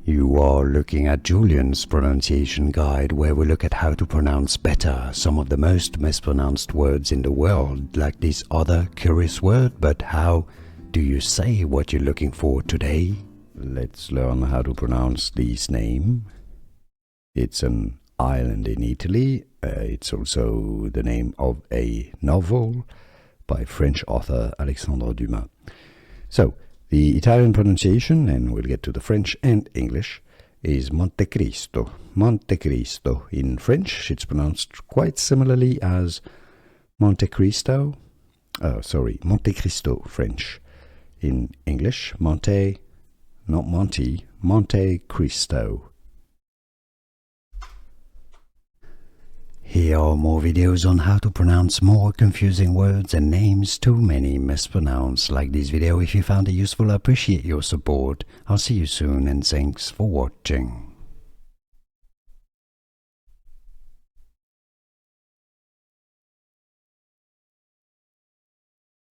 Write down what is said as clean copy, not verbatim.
You are looking at Julian's pronunciation guide, where we look at how to pronounce better some of the most mispronounced words in the world, like this other curious word. But how do you say what you're looking for today? Let's learn how to pronounce this name. It's an island in Italy. It's also the name of a novel by French author Alexandre Dumas. So, the Italian pronunciation, and we'll get to the French and English, is Montecristo. Montecristo. In French, it's pronounced quite similarly as Montecristo. Montecristo, French. In English, Monte, not Monty, Montecristo. Here are more videos on how to pronounce more confusing words and names too many mispronounced. Like this video if you found it useful. I appreciate your support. I'll see you soon and thanks for watching.